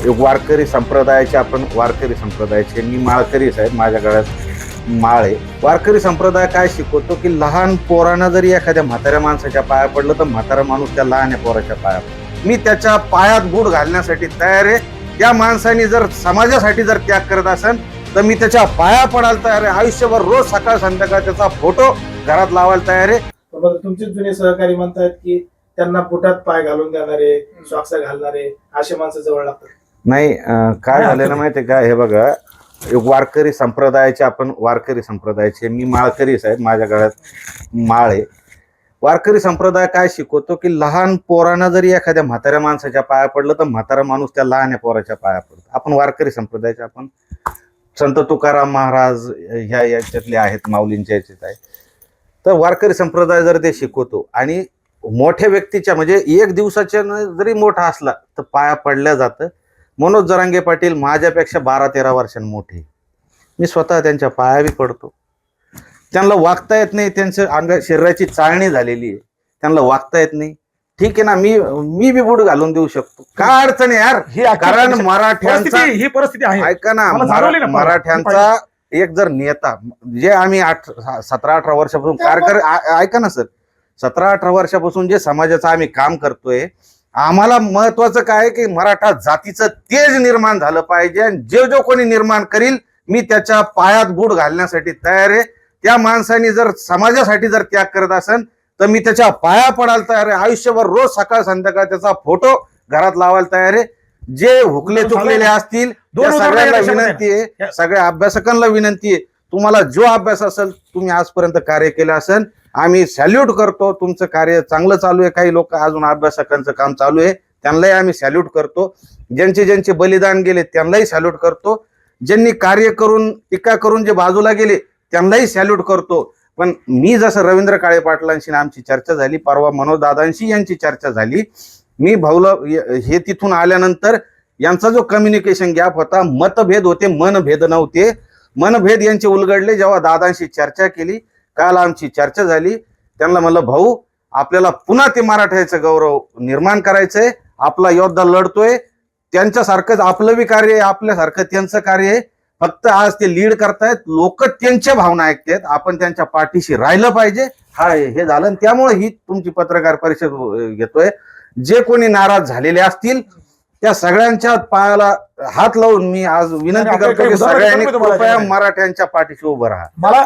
एक वारकरी संप्रदायाचे, आपण वारकरी संप्रदायाचे, मी माळकरी साहेब, माझ्या गळ्यात माळ आहे. वारकरी संप्रदाय काय शिकवतो की लहान पोरांना जरी एखाद्या म्हाताऱ्या माणसाच्या पाया पडलं तर म्हातारा माणूस त्या लहान पोराच्या पाया पडतो. मी त्याच्या पायात बूट घालण्यासाठी तयार आहे. त्या माणसाने जर समाजासाठी जर त्याग करत असेल तर मी त्याच्या पाया पडायला तयार आहे. आयुष्यभर रोज सकाळ संध्याकाळ त्याचा फोटो घरात लावायला तयार आहे. तुमचे जुने सहकारी म्हणतात की त्यांना पोटात पाय घालून देणारे, सॉक्स घालणारे असे माणसं जवळ लागतात. नाही, काय झालं ना माहितीये का, हे बघा, एक वारकरी संप्रदायाचे, आपण वारकरी संप्रदायाचे, मी माळकरी साहेब, माझ्या गळ्यात माळ आहे. वारकरी संप्रदाय काय शिकवतो की लहान पोरांना जरी एखाद्या म्हाताऱ्या माणसाच्या पाया पडलं तर म्हातारा माणूस त्या लहान पोराच्या पाया पडतो. आपण वारकरी संप्रदायाचे, आपण संत तुकाराम महाराज ह्या याच्यातले आहेत, माऊलींच्या याच्यात आहे. तर वारकरी संप्रदाय जर ते शिकवतो आणि मोठ्या व्यक्तीच्या, म्हणजे एक दिवसाच्या जरी मोठा असला तर पाया पडल्या जातं. मनोज जरांगे पाटील माझ्यापेक्षा 12-13 वर्षांनी मोठे, मी स्वतः त्यांच्या पायावी पडतो. त्यांना वागता येत नाही, त्यांच्या शरीराची चाळणी झालेली आहे, त्यांना वागता येत नाही. ठीक आहे ना, मी बी बूट घालून देऊ शकतो, काय अडचण आहे यार. कारण मराठ्यांचा, ही परिस्थिती आहे, ऐका ना, मराठ्यांचा एक जर नेता, जे आम्ही 17-18 वर्षापासून कार्य, ऐका ना सर, 17-18 वर्षापासून जे समाजाचं आम्ही काम करतोय, आम्हाला महत्वाचं काय की मराठा जातीचं तेज निर्माण झालं पाहिजे. आणि जो कोणी निर्माण करील मी त्याच्या पायात बूट घालण्यासाठी तयार आहे. त्या माणसाने जर समाजासाठी जर त्याग करत असेल तर मी त्याच्या पाया पडायला तयार आहे. आयुष्यभर रोज सकाळ संध्याकाळ त्याचा फोटो घरात लावायला तयार आहे. जे हुकले चुकलेले असतील त्या सगळ्यांना विनंती आहे, सगळ्या अभ्यासकांना विनंती आहे, तुम्हाला जो अभ्यास असेल, तुम्ही आजपर्यंत कार्य केलं असेल, आम्ही सॅल्यूट करतो. तुमचं कार्य चांगलं चालू आहे. काही लोक अजून अभ्यासकांचं काम चालू आहे, त्यांनाही आम्ही सॅल्यूट करतो. ज्यांचे बलिदान गेले त्यांनाही सॅल्यूट करतो. ज्यांनी कार्य करून, टीका करून जे बाजूला गेले त्यांनाही सॅल्यूट करतो. पण मी जसं रवींद्र काळे पाटलांशी आमची चर्चा झाली, परवा मनोज दादांशी यांची चर्चा झाली, मी भाऊला हे तिथून आल्यानंतर यांचा जो कम्युनिकेशन गॅप होता, मतभेद होते, मनभेद नव्हते, मनभेद यांचे उलगडले. जेव्हा दादांशी चर्चा केली, काल आमची चर्चा झाली, त्यांना म्हणलं, भाऊ आपल्याला पुन्हा ते मराठ्याचं गौरव निर्माण करायचंय, आपला योद्धा लढतोय, त्यांच्यासारखंच आपलं बी कार्य आहे, आपल्यासारखं त्यांचं कार्य आहे. फक्त आज ते लीड करतायत, लोक त्यांच्या भावना ऐकतात, आपण त्यांच्या पाठीशी राहिलं पाहिजे. हा हे झालं. त्यामुळे ही तुमची पत्रकार परिषद घेतोय. जे कोणी नाराज झालेले असतील त्या सगळ्यांच्या पायाला हात लावून मी आज विनंती करतो की सगळ्यांनी कृपया मराठ्यांच्या पाठीशी उभं राहा. मला